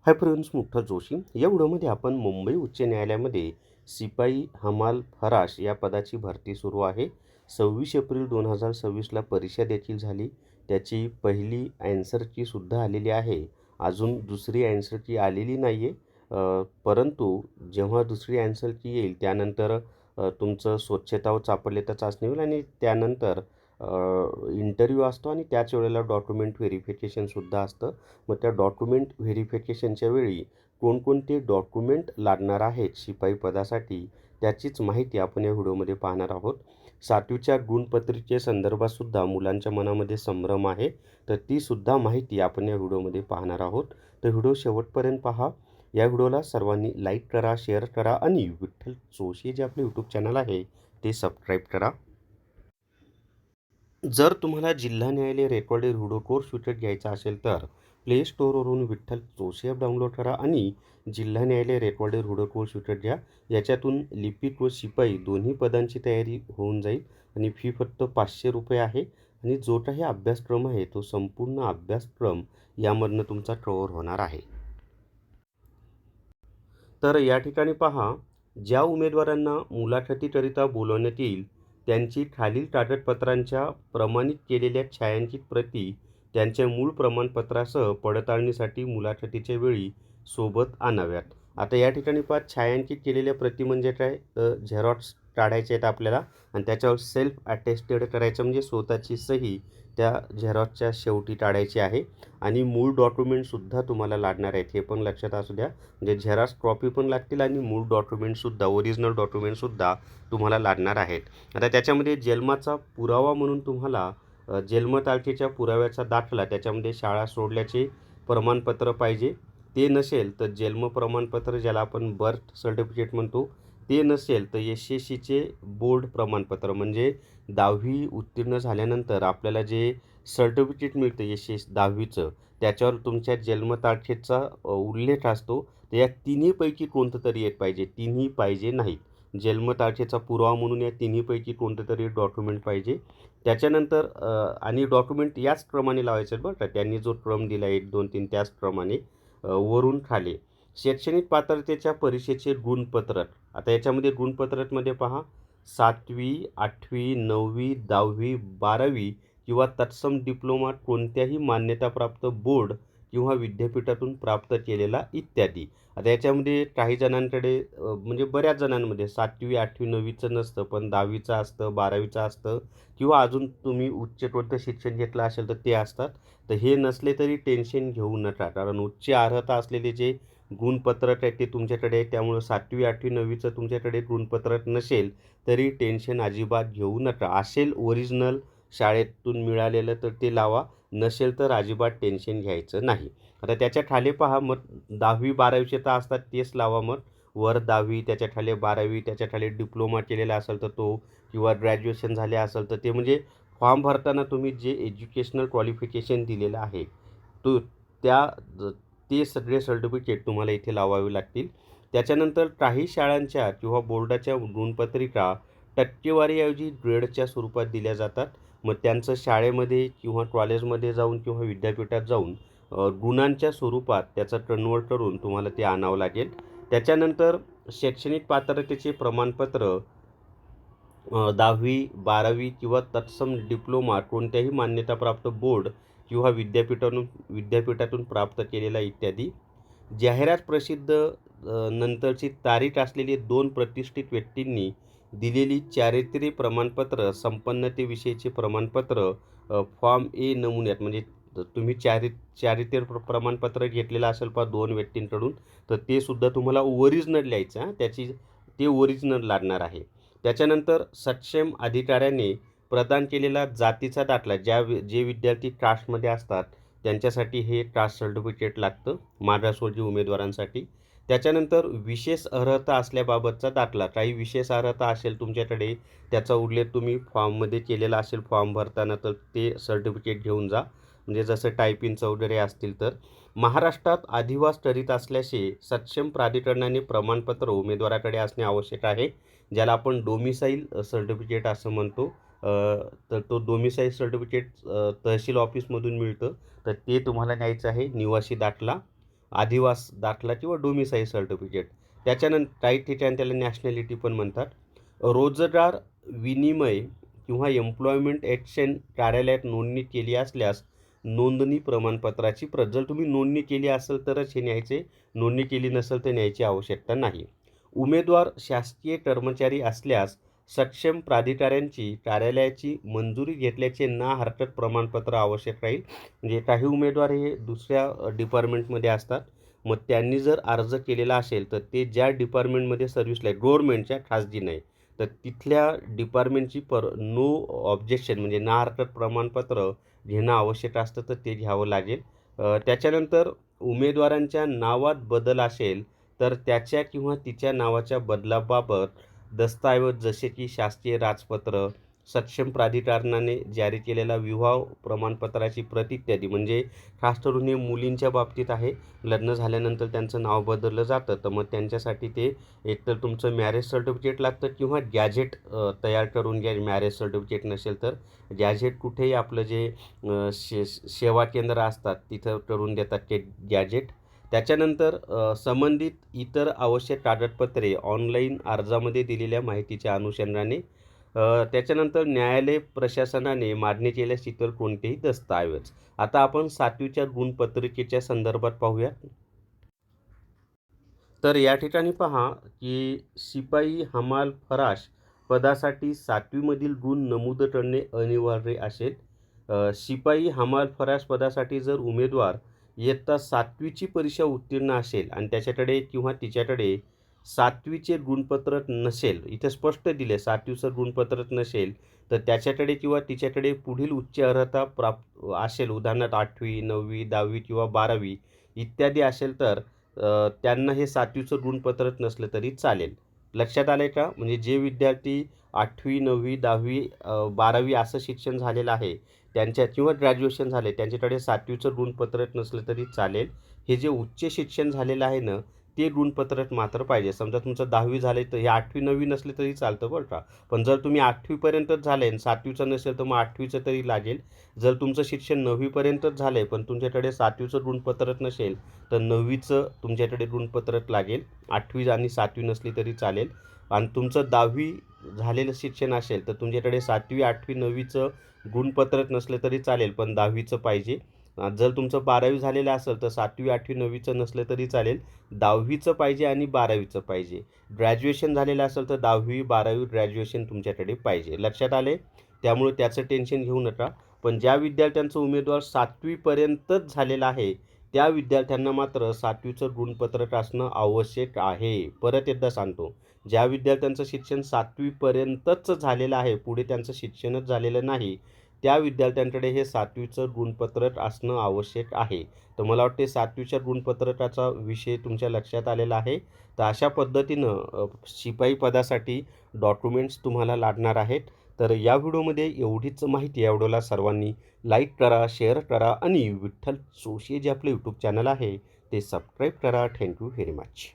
Hi friends, Mukta Joshi. या व्हिडिओमध्ये आपण मुंबई उच्च न्यायालयामध्ये शिपाई हमाल फराश या पदाची भरती सुरू आहे. 26 एप्रिल 2026ला परीक्षा देखील झाली. त्याची पहिली ॲन्सर की सुद्धा आलेली आहे. अजून दुसरी ॲन्सर की आलेली नाही आहे. परंतु जेव्हा दुसरी ॲन्सर की येईल त्यानंतर तुमचं स्वच्छता व सापडलेता चाचणी होईल आणि त्यानंतर इंटरव्ह्यू असतो आणि त्याच वेळेला डॉक्युमेंट व्हेरिफिकेशनसुद्धा असतं. मग त्या डॉक्युमेंट व्हेरिफिकेशनच्या वेळी कोणकोणते डॉक्युमेंट लागणार आहेत शिपाई पदासाठी त्याचीच माहिती आपण या व्हिडिओमध्ये पाहणार आहोत. 7वीच्या गुणपत्रिकेसंदर्भातसुद्धा मुलांच्या मनामध्ये संभ्रम आहे, तर तीसुद्धा माहिती आपण या व्हिडिओमध्ये पाहणार आहोत. तर व्हिडिओ शेवटपर्यंत पहा. या व्हिडिओला सर्वांनी लाईक करा, शेअर करा आणि विठ्ठल जोशी जे आपले यूट्यूब चॅनल आहे ते सबस्क्राईब करा. जर तुम्हाला जिल्हा न्यायालय रेकॉर्डेड व्हिडिओ कोर्स विकत घ्यायचा असेल तर प्ले स्टोअरवरून विठ्ठल जोशी ॲप डाउनलोड करा आणि जिल्हा न्यायालय रेकॉर्डेड व्हिडिओ कोर्स विकत घ्या. याच्यातून लिपिक व शिपाई दोन्ही पदांची तयारी होऊन जाईल आणि फी फक्त 500 रुपये आहे. आणि जो काही अभ्यासक्रम आहे तो संपूर्ण अभ्यासक्रम यामधनं तुमचा कव्हर होणार आहे. तर या ठिकाणी पहा, ज्या उमेदवारांना मुलाखतीकरिता बोलवण्यात येईल त्यांची खालील कागदपत्रांच्या प्रमाणित केलेल्या छायांकित प्रती त्यांच्या मूळ प्रमाणपत्रासह पडताळणीसाठी मुलाखतीच्या वेळी सोबत आणाव्यात. आता या ठिकाणी पहा, छायांकित केलेल्या प्रती म्हणजे काय, तर झेरॉक्स काढायचे आहेत आपल्याला आणि त्याच्यावर सेल्फ अटेस्टेड करायचं म्हणजे स्वतःची सही त्या झेरॉक्सच्या शेवटी काढायची आहे. आणि मूळ डॉक्युमेंटसुद्धा तुम्हाला लागणार आहेत, हे पण लक्षात असू द्या. म्हणजे झेरॉक्स कॉपी पण लागतील आणि मूळ डॉक्युमेंटसुद्धा ओरिजिनल डॉक्युमेंटसुद्धा तुम्हाला लागणार आहेत. आता त्याच्यामध्ये जन्माचा पुरावा म्हणून तुम्हाला जन्मतारखेच्या पुराव्याचा दाखला, त्याच्यामध्ये शाळा सोडल्याचे प्रमाणपत्र पाहिजे. ते नसेल तर जन्म प्रमाणपत्र, ज्याला आपण बर्थ सर्टिफिकेट म्हणतो, ते नसेल तर SSCचे बोर्ड प्रमाणपत्र म्हणजे 10वी उत्तीर्ण झाल्यानंतर आपल्याला जे सर्टिफिकेट मिळतं SS 10वीचं, त्याच्यावर तुमच्या जन्मतारखेचा उल्लेख असतो. तर या तिन्हीपैकी कोणतं तरी एक पाहिजे, तिन्ही पाहिजे नाहीत. जन्मतारखेचा पुरावा म्हणून या तिन्हीपैकी कोणतं तरी डॉक्युमेंट पाहिजे. त्याच्यानंतर आणि डॉक्युमेंट याचप्रमाणे लावायचे आहेत बरं का, त्यांनी जो क्रम दिला 1, 2, 3 त्याचप्रमाणे वरून खाली. शैक्षणिक पात्रतेच्या परीक्षेचे गुणपत्रक. आता याच्यामध्ये गुणपत्रकमध्ये पहा, 7वी, 8वी, 9वी, 10वी, 12वी किंवा तत्सम डिप्लोमा कोणत्याही मान्यताप्राप्त बोर्ड किंवा विद्यापीठातून प्राप्त केलेला इत्यादी. आता याच्यामध्ये काही जणांकडे म्हणजे बऱ्याच जणांमध्ये 7वी, 8वी, 9वीचं नसतं, पण 10वीचं असतं, 12वीचं असतं किंवा अजून तुम्ही उच्चतोत्तर शिक्षण घेतलं असेल तर ते असतात. तर हे नसले तरी टेन्शन घेऊ नका, कारण उच्च अर्हता असलेले जे गुणपत्रक आहे ते तुमच्याकडे आहे. त्यामुळं 7वी, 8वी, 9वीचं तुमच्याकडे गुणपत्रक नसेल तरी टेन्शन अजिबात घेऊ नका. असेल ओरिजिनल शाळेतून मिळालेलं तर ते लावा, नसेल तर अजिबात टेन्शन घ्यायचं नाही. आता त्याच्या खाली पहा, मग 10वी 12वीचे तर असतात तेच लावा. मग वर 10वी, त्याच्या खाली 12वी, त्याच्या खाली डिप्लोमा केलेला असेल तर तो, किंवा ग्रॅज्युएशन झाले असेल तर ते. म्हणजे फॉर्म भरताना तुम्ही जे एज्युकेशनल क्वालिफिकेशन दिलेलं आहे तो त्या ते सगळे सर्टिफिकेट तुम्हाला इथे लावावे लागतील. त्याच्यानंतर काही शाळांच्या किंवा बोर्डाच्या गुणपत्रिका टक्केवारीऐवजी ग्रेडच्या स्वरूपात दिल्या जातात. मग त्यांचं शाळेमध्ये किंवा कॉलेजमध्ये जाऊन किंवा विद्यापीठात जाऊन गुणांच्या स्वरूपात त्याचं कन्वर्ट करून तुम्हाला ते आणावं लागेल. त्याच्यानंतर शैक्षणिक पात्रतेचे प्रमाणपत्र 10वी, 12वी किंवा तत्सम डिप्लोमा कोणत्याही मान्यताप्राप्त बोर्ड किंवा विद्यापीठातून प्राप्त केलेला इत्यादी. जाहिरात प्रसिद्ध नंतरची तारीख असलेली 2 प्रतिष्ठित व्यक्तींनी दिलेली चारित्र्य प्रमाणपत्र, संपन्नतेविषयीचे प्रमाणपत्र फॉर्म ए नमुन्यात. म्हणजे तुम्ही चारित्र्य प्रमाणपत्र घेतलेलं असेल पहा 2 व्यक्तींकडून, तर ते सुद्धा तुम्हाला ओरिजिनल लिहायचं हां, ते ओरिजिनल लागणार आहे. त्याच्यानंतर सक्षम अधिकाऱ्याने प्रदान केलेला जातीचा दाखला, जे विद्यार्थी कास्टमध्ये असतात त्यांच्यासाठी हे कास्ट सर्टिफिकेट लागतं, मागासवर्गीय उमेदवारांसाठी. त्याच्यानंतर विशेष अर्हता असल्याबाबतचा दाखला. काही विशेष अर्हता असेल तुमच्याकडे, त्याचा उल्लेख तुम्ही फॉर्ममध्ये केलेला असेल फॉर्म भरताना, तर ते सर्टिफिकेट घेऊन जा. म्हणजे जसं टायपिंगचं वगैरे असतील तर. महाराष्ट्रात अधिवास करीत असल्याचे सक्षम प्राधिकरणाने प्रमाणपत्र उमेदवाराकडे असणे आवश्यक आहे, ज्याला आपण डोमिसाईल सर्टिफिकेट असं म्हणतो. तर तो डोमिसाईल सर्टिफिकेट तहसील ऑफिसमधून मिळतं, तर ते तुम्हाला न्यायचं आहे. निवासी दाखला अधिवास दाखला किंवा डोमिसाईल सर्टिफिकेट. त्याच्यानंतर काही ठिकाणी त्याला नॅशनॅलिटी पण म्हणतात. रोजगार विनिमय किंवा एम्प्लॉयमेंट एक्सचेंज कार्यालयात नोंदणी केली असल्यास नोंदणी प्रमाणपत्राची प्रत. जर तुम्ही नोंदणी केली असेल तरच हे न्यायचे, नोंदणी केली नसेल तर न्यायची आवश्यकता नाही. उमेदवार शासकीय कर्मचारी असल्यास सक्षम प्राधिकाऱ्यांची कार्यालयाची मंजुरी घेतल्याचे ना हरकत प्रमाणपत्र आवश्यक राहील. म्हणजे काही उमेदवार हे दुसऱ्या डिपार्टमेंटमध्ये असतात, मग त्यांनी जर अर्ज केलेला असेल तर ते ज्या डिपार्टमेंटमध्ये सर्व्हिसला आहे, गव्हर्नमेंटच्या, खाजगी नाही, तर तिथल्या डिपार्टमेंटची नो ऑब्जेक्शन म्हणजे ना हरकत प्रमाणपत्र घेणं आवश्यक असतं, तर ते घ्यावं लागेल. त्याच्यानंतर उमेदवारांच्या नावात बदल असेल तर त्याच्या किंवा तिच्या नावाच्या बदलाबाबत दस्तऐवज जसे की शासकीय राजपत्र, सक्षम प्राधिकरणाने जारी केलेला विवाह प्रमाणपत्राची प्रत इत्यादी. म्हणजे खास करून हे मुलींच्या बाबतीत आहे. लग्न झाल्यानंतर त्यांचं नाव बदललं जातं, तर मग त्यांच्यासाठी ते एकतर तुमचं मॅरेज सर्टिफिकेट लागतं किंवा गॅजेट तयार करून घ्या. मॅरेज सर्टिफिकेट नसेल तर गॅजेट कुठेही आपलं जे सेवा केंद्र असतात तिथं करून देतात ते गॅजेट. त्याच्यानंतर संबंधित इतर आवश्यक कागदपत्रे ऑनलाईन अर्जामध्ये दिलेल्या माहितीच्या अनुषंगाने. त्याच्यानंतर न्यायालय प्रशासनाने मागणी केल्यास इतर कोणतेही दस्तऐवज. आता आपण 7वीच्या गुणपत्रिकेच्या संदर्भात पाहूया. तर या ठिकाणी पहा की शिपाई हमाल फराश पदासाठी 7वीमधील गुण नमूद करणे अनिवार्य असेल. शिपाई हमाल फराश पदासाठी जर उमेदवार इयत्ता 7वीची परीक्षा उत्तीर्ण असेल आणि त्याच्याकडे किंवा तिच्याकडे 7वीचे गुणपत्रक नसेल, इथे स्पष्ट दिले 7वीचं गुणपत्रक नसेल, तर त्याच्याकडे किंवा तिच्याकडे पुढील उच्च अर्हता प्राप्त असेल, उदाहरणार्थ 8वी, 9वी, 10वी किंवा 12वी इत्यादी असेल, तर त्यांना हे 7वीचं गुणपत्रक नसलं तरी चालेल. लक्षात आलं आहे का? म्हणजे जे विद्यार्थी 8वी, 9वी, 10वी, 12वी असं शिक्षण झालेलं आहे त्यांच्या किंवा ग्रॅज्युएशन झाले त्यांच्याकडे 7वीचं गुणपत्रक नसलं तरी चालेल. हे जे उच्च शिक्षण झालेलं आहे ना, ते गुणपत्रक मात्र पाहिजे. समजा तुमचं 10वी झाले तर हे 8वी, 9वी नसले तरी चालतं बरं का. पण जर तुम्ही 8वीपर्यंतच झाले आणि 7वीचं नसेल तर मग 8वीचं तरी लागेल. जर तुमचं शिक्षण 9वीपर्यंतच झालं आहे पण तुमच्याकडे 7वीचं गुणपत्रक नसेल तर 9वीचं तुमच्याकडे गुणपत्रक लागेल. 8वी आणि 7वी नसली तरी चालेल. आणि तुमचं 10वी झालेलं शिक्षण असेल तर तुमच्याकडे 7वी, 8वी, 9वीचं गुणपत्रक नसलं तरी चालेल पण 10वीचं पाहिजे. जर तुमचं 12वी झालेलं असेल तर 7वी, 8वी, 9वीचं नसलं तरी चालेल, 10वीचं पाहिजे आणि 12वीचं पाहिजे. ग्रॅज्युएशन झालेलं असेल तर 10वी, 12वी ग्रॅज्युएशन तुमच्याकडे पाहिजे. लक्षात आले? त्यामुळे त्याचं टेन्शन घेऊ नका. पण ज्या विद्यार्थ्यांचं उमेदवार 7वीपर्यंतच झालेलं आहे त्या विद्यार्थ्यांना मात्र 7वीचं गुणपत्रक असणं आवश्यक आहे. परत एकदा सांगतो, ज्या विद्यार्थ्यांचं शिक्षण 7वीपर्यंतच झालेलं आहे, पुढे त्यांचं शिक्षणच झालेलं नाही, त्या विद्यार्थ्यांकडे हे 7वीचं गुणपत्रक असणं आवश्यक आहे. तर मला वाटते 7वीच्या गुणपत्रकाचा विषय तुमच्या लक्षात आलेला आहे. तर अशा पद्धतीनं शिपाई पदासाठी डॉक्युमेंट्स तुम्हाला लागणार आहेत. तर या व्हिडिओमध्ये एवढीच माहिती. या व्हिडिओला सर्वांनी लाईक करा, शेअर करा आणि विठ्ठल जोशी जे आपलं यूट्यूब चॅनल आहे ते सबस्क्राईब करा. Thank you very much.